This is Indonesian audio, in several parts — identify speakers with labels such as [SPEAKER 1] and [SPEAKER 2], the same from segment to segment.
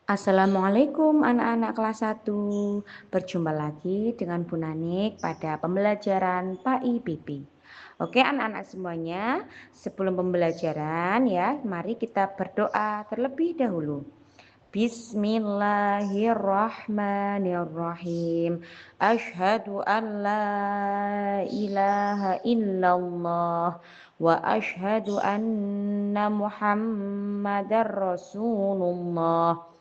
[SPEAKER 1] Assalamualaikum anak-anak kelas 1. Berjumpa lagi dengan Bu Nanik pada pembelajaran PAI-BP. Oke anak-anak semuanya, sebelum pembelajaran ya, mari kita berdoa terlebih dahulu. Bismillahirrahmanirrahim. Asyhadu an la ilaha illallah wa asyhadu anna Muhammadar Rasulullah.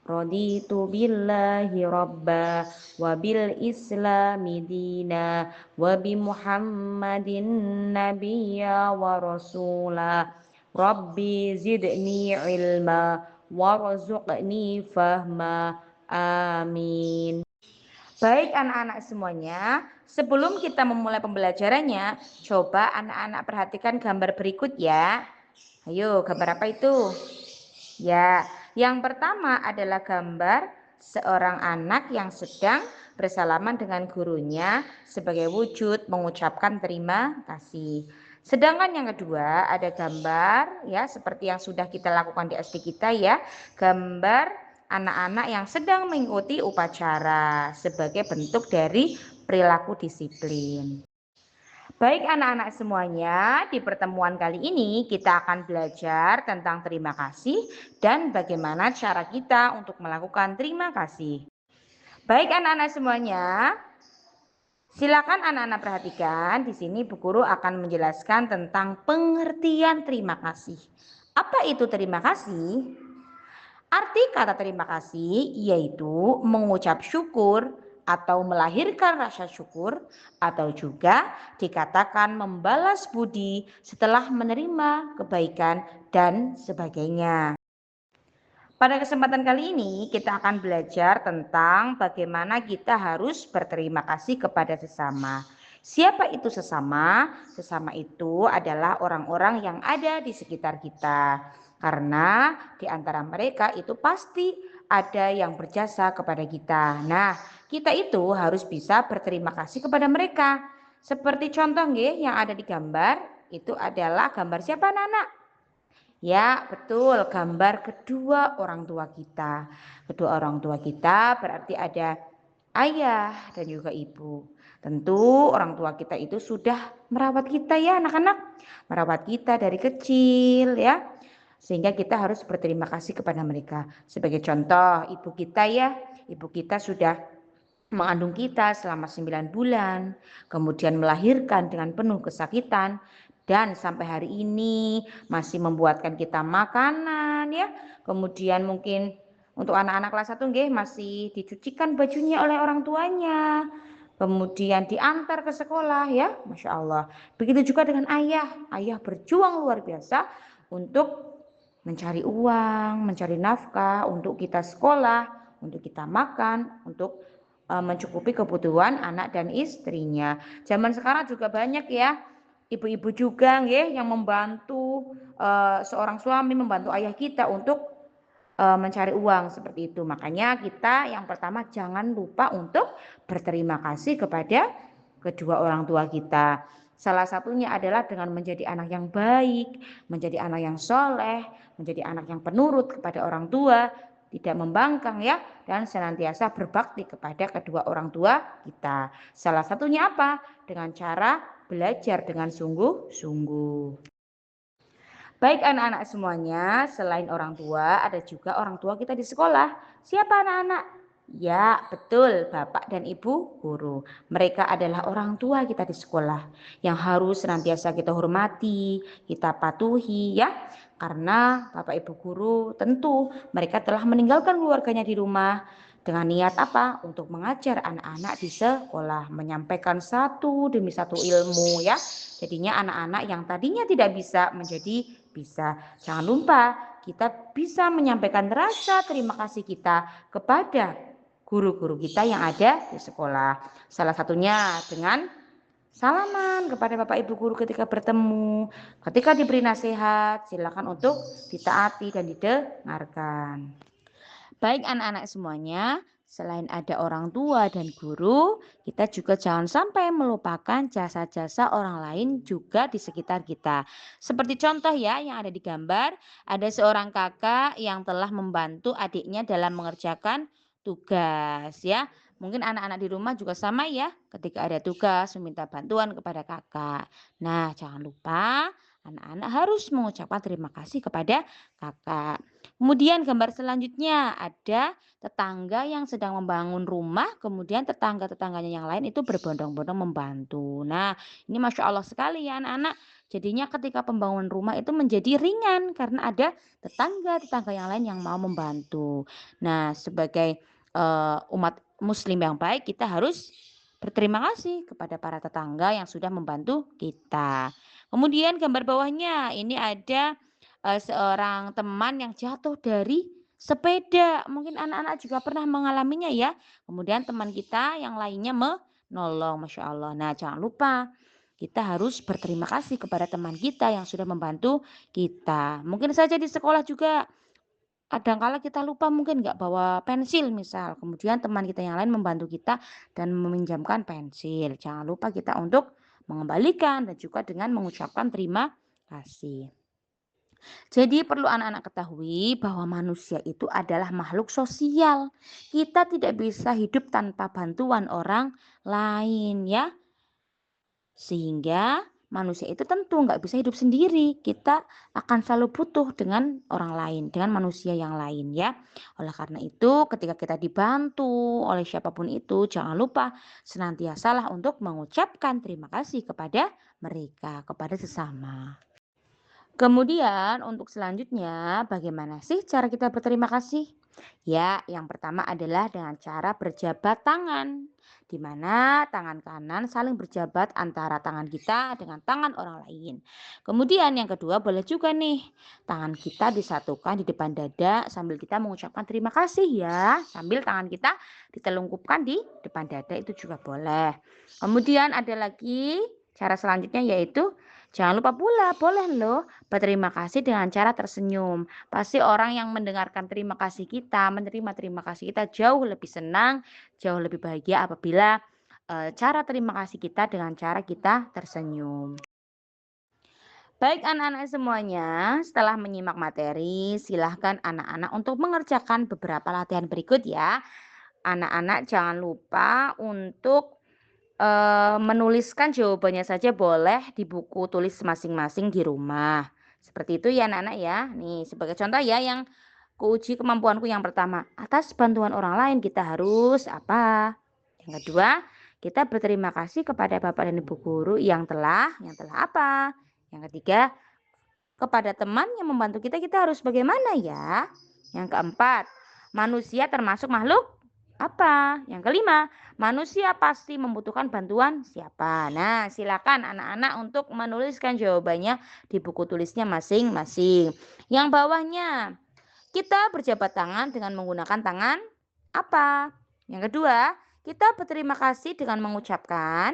[SPEAKER 1] Raditu billahi rabba wa bil islami dina wa bi Muhammadin nabiyya wa rasula. Rabbi zidni ilma warzuqni fahma. Amin. Baik anak-anak semuanya, sebelum kita memulai pembelajarannya, coba anak-anak perhatikan gambar berikut ya. Ayo, gambar apa itu? Ya, yang pertama adalah gambar seorang anak yang sedang bersalaman dengan gurunya sebagai wujud mengucapkan terima kasih. Sedangkan yang kedua ada gambar ya seperti yang sudah kita lakukan di SD kita ya, gambar anak-anak yang sedang mengikuti upacara sebagai bentuk dari perilaku disiplin. Baik anak-anak semuanya, di pertemuan kali ini kita akan belajar tentang terima kasih dan bagaimana cara kita untuk melakukan terima kasih. Baik anak-anak semuanya, silakan anak-anak perhatikan. Di sini Bu Guru akan menjelaskan tentang pengertian terima kasih. Apa itu terima kasih? Arti kata terima kasih yaitu mengucap syukur atau melahirkan rasa syukur atau juga dikatakan membalas budi setelah menerima kebaikan dan sebagainya. Pada kesempatan kali ini kita akan belajar tentang bagaimana kita harus berterima kasih kepada sesama. Siapa itu sesama? Sesama itu adalah orang-orang yang ada di sekitar kita. Karena di antara mereka itu pasti ada yang berjasa kepada kita. Nah, kita itu harus bisa berterima kasih kepada mereka. Seperti contoh yang ada di gambar, itu adalah gambar siapa anak-anak? Ya, betul. Gambar kedua orang tua kita. Kedua orang tua kita berarti ada ayah dan juga ibu. Tentu orang tua kita itu sudah merawat kita ya anak-anak. Merawat kita dari kecil ya. Sehingga kita harus berterima kasih kepada mereka. Sebagai contoh, ibu kita ya. Ibu kita sudah mengandung kita selama 9 bulan, kemudian melahirkan dengan penuh kesakitan, dan sampai hari ini masih membuatkan kita makanan ya. Kemudian mungkin untuk anak-anak kelas 1 masih dicucikan bajunya oleh orang tuanya. Kemudian diantar ke sekolah ya, Masya Allah. Begitu juga dengan ayah. Ayah berjuang luar biasa untuk mencari uang, mencari nafkah untuk kita sekolah, untuk kita makan, untuk mencukupi kebutuhan anak dan istrinya. Zaman sekarang juga banyak ya ibu-ibu juga yang membantu seorang suami membantu ayah kita untuk mencari uang seperti itu. Makanya kita yang pertama jangan lupa untuk berterima kasih kepada kedua orang tua kita. Salah satunya adalah dengan menjadi anak yang baik, menjadi anak yang soleh, menjadi anak yang penurut kepada orang tua, tidak membangkang ya, dan senantiasa berbakti kepada kedua orang tua kita. Salah satunya apa? Dengan cara belajar dengan sungguh-sungguh. Baik anak-anak semuanya, selain orang tua, ada juga orang tua kita di sekolah. Siapa anak-anak? Ya, betul, Bapak dan Ibu guru. Mereka adalah orang tua kita di sekolah yang harus senantiasa kita hormati, kita patuhi ya. Karena Bapak Ibu guru tentu mereka telah meninggalkan keluarganya di rumah dengan niat apa? Untuk mengajar anak-anak di sekolah, menyampaikan satu demi satu ilmu ya. Jadinya anak-anak yang tadinya tidak bisa menjadi bisa. Jangan lupa kita bisa menyampaikan rasa terima kasih kita kepada guru-guru kita yang ada di sekolah. Salah satunya dengan salaman kepada Bapak Ibu guru ketika bertemu. Ketika diberi nasihat, silakan untuk ditaati dan didengarkan. Baik anak-anak semuanya, Selain ada orang tua dan guru, kita juga jangan sampai melupakan jasa-jasa orang lain juga di sekitar kita. Seperti contoh ya yang ada di gambar, ada seorang kakak yang telah membantu adiknya dalam mengerjakan tugas ya. Mungkin anak-anak di rumah juga sama ya, ketika ada tugas meminta bantuan kepada kakak. Nah, jangan lupa anak-anak harus mengucapkan terima kasih kepada kakak. Kemudian gambar selanjutnya ada tetangga yang sedang membangun rumah, kemudian tetangga-tetangganya yang lain itu berbondong-bondong membantu. Nah, ini Masya Allah sekali ya anak-anak. Jadinya ketika pembangunan rumah itu menjadi ringan karena ada tetangga-tetangga yang lain yang mau membantu. Nah, sebagai umat muslim yang baik, kita harus berterima kasih kepada para tetangga yang sudah membantu kita. Kemudian gambar bawahnya ini ada seorang teman yang jatuh dari sepeda. Mungkin anak-anak juga pernah mengalaminya ya. Kemudian teman kita yang lainnya menolong, Masya Allah. Nah, jangan lupa kita harus berterima kasih kepada teman kita yang sudah membantu kita. Mungkin saja di sekolah juga kadangkala kita lupa mungkin nggak bawa pensil misal. Kemudian teman kita yang lain membantu kita dan meminjamkan pensil. Jangan lupa kita untuk mengembalikan dan juga dengan mengucapkan terima kasih. Jadi perlu anak-anak ketahui bahwa manusia itu adalah makhluk sosial. Kita tidak bisa hidup tanpa bantuan orang lain ya. Sehingga manusia itu tentu nggak bisa hidup sendiri. Kita akan selalu butuh dengan orang lain, dengan manusia yang lain ya. Oleh karena itu ketika kita dibantu oleh siapapun itu, jangan lupa senantiasalah untuk mengucapkan terima kasih kepada mereka, kepada sesama. Kemudian untuk selanjutnya, bagaimana sih cara kita berterima kasih? Ya, yang pertama adalah dengan cara berjabat tangan, di mana tangan kanan saling berjabat antara tangan kita dengan tangan orang lain. Kemudian yang kedua boleh juga nih, tangan kita disatukan di depan dada sambil kita mengucapkan terima kasih ya, sambil tangan kita ditelungkupkan di depan dada itu juga boleh. Kemudian ada lagi cara selanjutnya yaitu jangan lupa pula, boleh loh berterima kasih dengan cara tersenyum. Pasti orang yang mendengarkan terima kasih kita, menerima terima kasih kita jauh lebih senang, jauh lebih bahagia apabila cara terima kasih kita dengan cara kita tersenyum. Baik anak-anak semuanya, setelah menyimak materi, silahkan anak-anak untuk mengerjakan beberapa latihan berikut ya. Anak-anak jangan lupa untuk menuliskan jawabannya saja boleh di buku tulis masing-masing di rumah. Seperti itu ya anak-anak ya. Nih sebagai contoh ya yang kuuji kemampuanku yang pertama. Atas bantuan orang lain kita harus apa? Yang kedua, kita berterima kasih kepada Bapak dan Ibu guru yang telah apa? Yang ketiga, kepada teman yang membantu kita, kita harus bagaimana ya? Yang keempat, manusia termasuk makhluk apa? Yang kelima, manusia pasti membutuhkan bantuan siapa? Nah, silakan anak-anak untuk menuliskan jawabannya di buku tulisnya masing-masing. Yang bawahnya, kita berjabat tangan dengan menggunakan tangan apa? Yang kedua, kita berterima kasih dengan mengucapkan.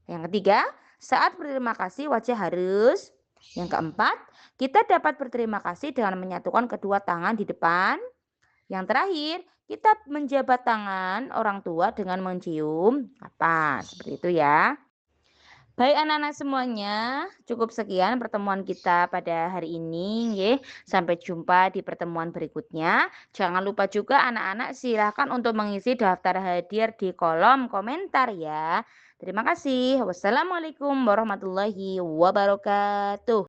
[SPEAKER 1] Yang ketiga, saat berterima kasih wajah harus. Yang keempat, kita dapat berterima kasih dengan menyatukan kedua tangan di depan. Yang terakhir, kita menjabat tangan orang tua dengan mencium apa? Seperti itu ya. Baik anak-anak semuanya, cukup sekian pertemuan kita pada hari ini ya. Sampai jumpa di pertemuan berikutnya. Jangan lupa juga anak-anak silakan untuk mengisi daftar hadir di kolom komentar ya. Terima kasih. Wassalamualaikum warahmatullahi wabarakatuh.